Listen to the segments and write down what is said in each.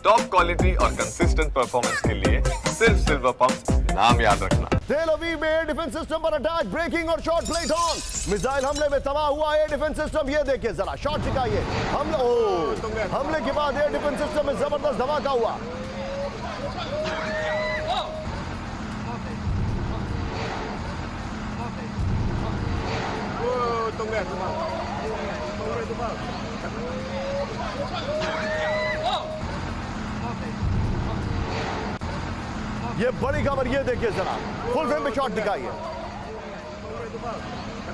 Top quality और consistent performance के लिए सिर्फ सिल्वर पंप नाम याद रखना। तेल अवीव में एयर डिफेंस सिस्टम पर अटैक, ब्रेकिंग और शॉट प्लेट ऑन। मिसाइल हमले में तबाह हुआ एयर डिफेंस सिस्टम। ये देखिए जरा शॉट दिखाइए। हमले के बाद एयर डिफेंस सिस्टम में जबरदस्त धमाका हुआ। ये बड़ी खबर, ये देखिए जरा फुल फ्रेम पे शॉट दिखाइए।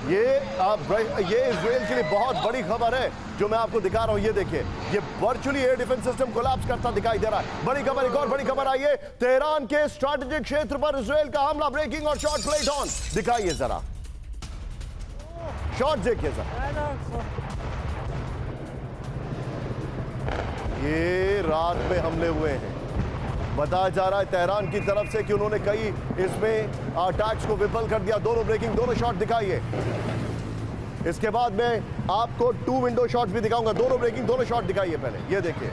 ये इजराइल के लिए बहुत बड़ी खबर है जो मैं आपको दिखा रहा हूं। ये देखिए, ये virtually air defence system collapse करता दिखाई दे रहा है। बड़ी खबर, एक और बड़ी खबर आई है। तेहरान के स्ट्रैटेजिक क्षेत्र पर इजराइल का हमला, ब्रेकिंग और शॉट प्लेट ऑन। दिखाइए जरा शॉट, देखिए जरा। ये रात में हमले हुए हैं। बताया जा रहा है तेहरान की तरफ से कि उन्होंने कई इसमें अटैक्स को विफल कर दिया। दोनों ब्रेकिंग, दोनों शॉट दिखाइए। इसके बाद मैं आपको 2 विंडो शॉट्स भी दिखाऊंगा। दोनों ब्रेकिंग, दोनों शॉट दिखाइए पहले, ये देखिए।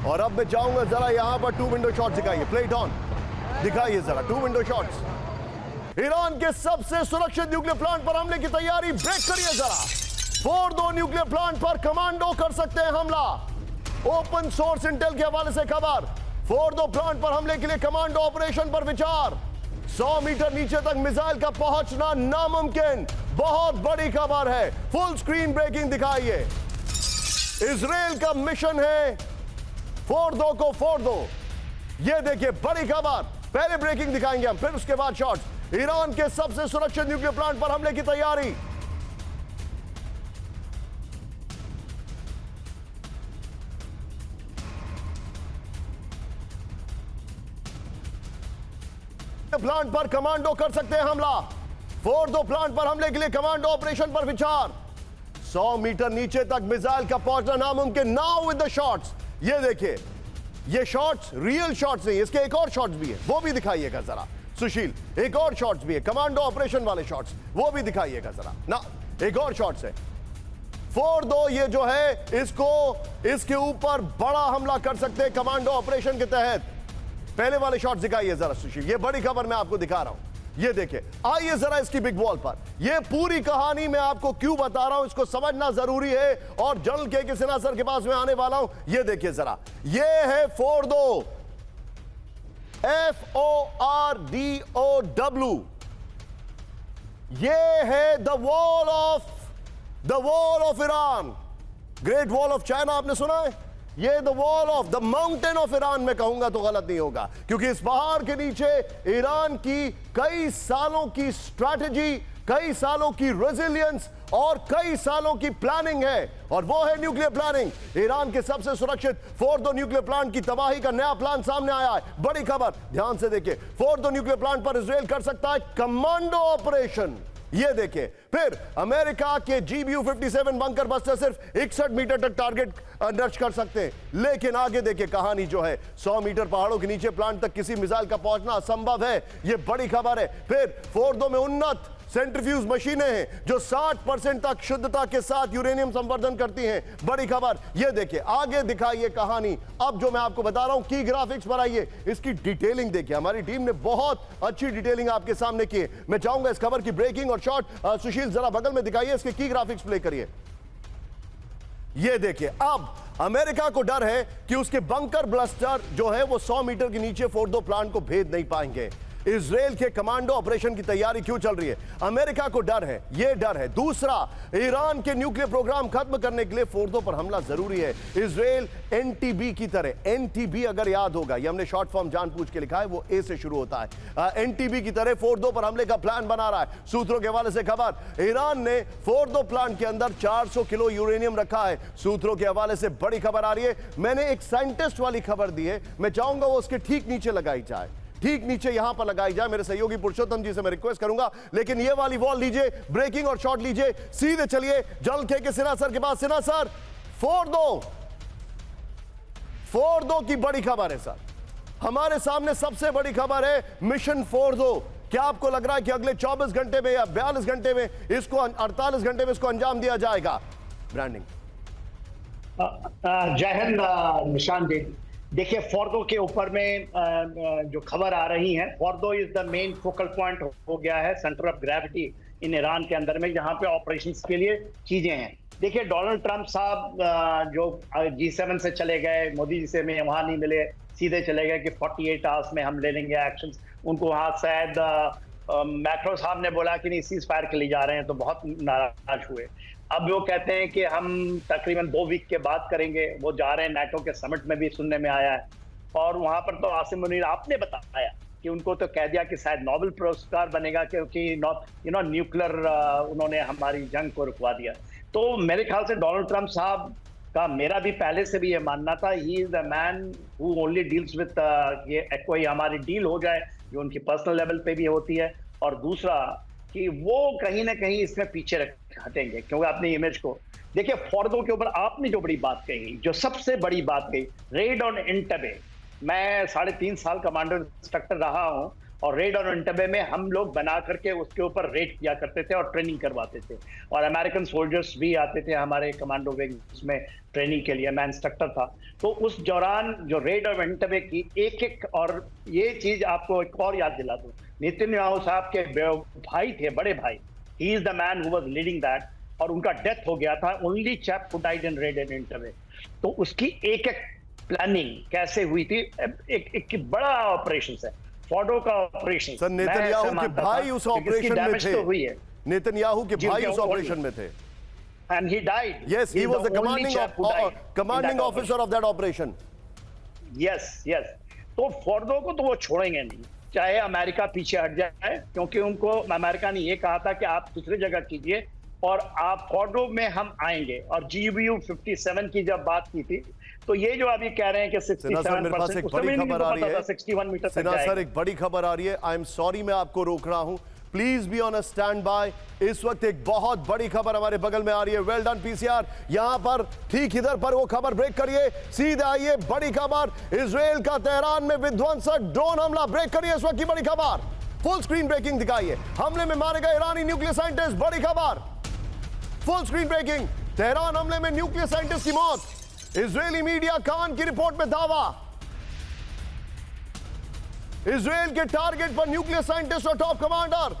और अब मैं चाहूंगा जरा यहां पर 2 विंडो शॉट्स दिखाइए। प्लेट ऑन दिखाइए जरा 2 विंडो शॉट्स। ईरान के सबसे सुरक्षित न्यूक्लियर प्लांट पर हमले की तैयारी, ब्रेक करिए जरा। फोर्डो न्यूक्लियर प्लांट पर कमांडो कर सकते हैं हमला। ओपन सोर्स इंटेल के हवाले से खबर, फोर्डो प्लांट पर हमले के लिए कमांडो ऑपरेशन पर विचार। 100 मीटर नीचे तक मिसाइल का पहुंचना नामुमकिन। बहुत बड़ी खबर है, फुल स्क्रीन ब्रेकिंग दिखाइए। इजराइल का मिशन है फोर्डो को फोड़ दो। ये देखिए बड़ी खबर, पहले ब्रेकिंग दिखाएंगे हम, फिर उसके बाद शॉट्स। ईरान के सबसे सुरक्षित न्यूक्लियर प्लांट पर हमले की तैयारी। प्लांट पर कमांडो कर सकते हैं हमला। फोर्डो प्लांट पर हमले के लिए कमांडो ऑपरेशन पर विचार। 100 मीटर नीचे तक मिसाइल का पहुंचना नामुमकिन। Now with the shots. ये देखिए, ये शॉट्स रियल शॉट्स नहीं, इसके एक और शॉट्स भी है, वो भी दिखाइएगा जरा सुशील। एक और शॉट्स भी है, कमांडो ऑपरेशन वाले शॉट्स, वो भी दिखाइएगा जरा ना। एक और शॉट्स है। फोर्डो ये जो है, इसके ऊपर बड़ा हमला कर सकते हैं कमांडो ऑपरेशन के तहत। पहले वाले शॉट दिखाइए जरा सुशील। ये बड़ी खबर मैं आपको दिखा रहा हूं। ये देखिए, आइए जरा इसकी बिग वॉल पर। ये पूरी कहानी मैं आपको क्यों बता रहा हूं, इसको समझना जरूरी है। और जनरल के सिन्हा सर के पास मैं आने वाला हूं। ये देखिए जरा, ये है फोर्डो, FORDOW। ये है the wall of Iran. Great wall of China आपने सुना है? ये the wall of the mountain of Iran मैं कहूंगा तो गलत नहीं होगा, क्योंकि इस पहाड़ के नीचे ईरान की कई सालों की स्ट्रैटेजी, कई सालों की रेजिलियंस और कई सालों की प्लानिंग है, और वो है न्यूक्लियर प्लानिंग। ईरान के सबसे सुरक्षित फोर्डो न्यूक्लियर प्लांट की तबाही का नया प्लान सामने आया है। बड़ी खबर, ध्यान से देखिए। फोर्डो न्यूक्लियर प्लांट पर इजराइल कर सकता है कमांडो ऑपरेशन। ये देखिए, फिर अमेरिका के GBU-57 बंकर बस्टर सिर्फ 61 मीटर तक टारगेट नष्ट कर सकते हैं। लेकिन आगे देखिए कहानी जो है, 100 मीटर पहाड़ों के नीचे प्लांट तक किसी मिसाइल का पहुंचना असंभव है। ये बड़ी खबर है। फिर फोर्डो में उन्नत सेंट्रीफ्यूज मशीनें हैं जो 60% तक शुद्धता के साथ यूरेनियम संवर्धन करती हैं। बड़ी खबर, ये देखिए आगे दिखाइए कहानी। अब जो मैं आपको बता रहा हूं, की ग्राफिक्स पर आइए, इसकी डिटेलिंग देखिए। हमारी टीम ने बहुत अच्छी डिटेलिंग आपके सामने की है। मैं चाहूंगा इस खबर की ब्रेकिंग और शॉट सुशील जरा बगल में दिखाइए, इसके की ग्राफिक्स प्ले करिए। ये देखिए, अब अमेरिका को डर है कि उसके बंकर ब्लास्टर जो है वो 100 मीटर के नीचे फोर्डो प्लांट को भेद नहीं पाएंगे। इजराइल के कमांडो ऑपरेशन की तैयारी क्यों चल रही है? अमेरिका को डर है, यह डर है। दूसरा, ईरान के न्यूक्लियर प्रोग्राम खत्म करने के लिए फोर्डो पर हमला जरूरी है। इजराइल NTB की तरह, NTB अगर याद होगा, ये हमने शॉर्ट फॉर्म जानबूझ के लिखा है, वो A से शुरू होता है। NTB की तरह फोर्डो पर हमले का प्लान बना रहा है। सूत्रों के हवाले से खबर, ईरान ने फोर्डो प्लांट के अंदर 400 किलो यूरेनियम रखा है। सूत्रों के हवाले से बड़ी खबर आ रही है। मैंने एक साइंटिस्ट वाली खबर दी है, मैं चाहूंगा वो उसके ठीक नीचे लगाई जाए, ठीक नीचे यहां पर लगाई जाए। मेरे सहयोगी पुरुषोत्तम जी से मैं रिक्वेस्ट करूंगा। लेकिन ये वाली वॉल लीजिए, ब्रेकिंग और शॉट लीजिए, सीधे चलिए जल के सिन्हा सर के पास। सिन्हा सर, फोर्डो की बड़ी खबर है सर। हमारे सामने सबसे बड़ी खबर है मिशन फोर्डो। क्या आपको लग रहा है कि अगले 24 घंटे में या 42 घंटे में इसको, 48 घंटे में इसको अंजाम दिया जाएगा? ब्रांडिंग जय हिंद निशान जी। देखिए, फॉर्दो के ऊपर में जो खबर आ रही है, Fordow is the main focal point हो गया है, centre of gravity in Iran के अंदर में, जहां पे ऑपरेशंस के लिए चीजें हैं। देखिए, डोनाल्ड ट्रंप साहब जो G7 से चले गए, मोदी जी से में वहां नहीं मिले, सीधे चले गए कि 48 आवर्स में हम ले लेंगे एक्शन। उनको वहां शायद मैक्रो साहब ने बोला कि नहीं, सीज फायर के लिए जा रहे हैं, तो बहुत नाराज हुए। अब वो कहते हैं कि हम तकरीबन 2 वीक के बाद करेंगे। वो जा रहे हैं नाटो के समिट में, भी सुनने में आया है। और वहां पर तो आसिम मुनीर आपने बताया कि उनको तो कह दिया कि शायद नोबेल पुरस्कार बनेगा, क्योंकि न्यूक्लियर उन्होंने हमारी जंग को रुकवा दिया। तो मेरे ख्याल से डोनाल्ड ट्रंप साहब का, मेरा भी पहले से भी ये मानना था, he is the man who only deals with ये कोई हमारी डील हो जाए जो उनकी पर्सनल लेवल पे भी होती है, और दूसरा कि वो कहीं ना कहीं इसमें पीछे हटेंगे, क्योंकि अपनी इमेज को देखिए। फॉर्दो के ऊपर आपने जो बड़ी बात कही, जो सबसे बड़ी बात कही, रेड ऑन एंटेबे। मैं 3.5 साल कमांडो इंस्ट्रक्टर रहा हूं, और रेड ऑन एंटेबे में हम लोग बना करके उसके ऊपर रेड किया करते थे और ट्रेनिंग करवाते थे, और अमेरिकन सोल्जर्स भी आते थे हमारे कमांडो विंग्स में ट्रेनिंग के लिए। मैं इंस्ट्रक्टर था। तो उस दौरान जो रेड ऑन एंटेबे की एक और ये चीज आपको एक और याद दिला दूं, नेतन्याहू साहब के भाई थे, बड़े भाई, he is the man who was leading that, और उनका डेथ हो गया था। Only chap who died in red on Entebbe. तो उसकी एक प्लानिंग कैसे हुई थी, एक बड़ा ऑपरेशन है फॉर्डो का ऑपरेशन। सर, नेतन्याहू के भाई उस ऑपरेशन में थे। तो हुई है, नेतन्याहू के भाई उस ऑपरेशन में थे, and he died. yes, he was the commanding officer of that operation. Yes. तो फॉर्दो को तो वो छोड़ेंगे नहीं, चाहे अमेरिका पीछे हट जाए, क्योंकि उनको अमेरिका ने ये कहा था कि आप दूसरी जगह कीजिए और आप फॉर्डो में हम आएंगे। और GBU 57 की जब बात की थी, तो ये जो अभी कह रहे हैं कि 67%, उस समय नहीं पता था 61 मीटर तक जाएगा। सर, एक बड़ी खबर आ रही है। आई एम सॉरी, मैं आपको रोक रहा हूं, please be on a stand by. इस वक्त एक बहुत बड़ी खबर हमारे बगल में आ रही है। वेल डन PCR, यहां पर ठीक इधर पर वो खबर ब्रेक करिए, सीधे आइए। बड़ी खबर, इजराइल का तेहरान में विध्वंसक ड्रोन हमला। ब्रेक करिए इस वक्त की बड़ी खबर, फुल स्क्रीन ब्रेकिंग दिखाइए। हमले में मारे गए ईरानी न्यूक्लियर साइंटिस्ट। बड़ी खबर, फुल स्क्रीन ब्रेकिंग, तेहरान हमले में न्यूक्लियर साइंटिस्ट की मौत। इजरायली मीडिया कान की रिपोर्ट में दावा, इजराइल के टारगेट पर न्यूक्लियर साइंटिस्ट और टॉप कमांडर।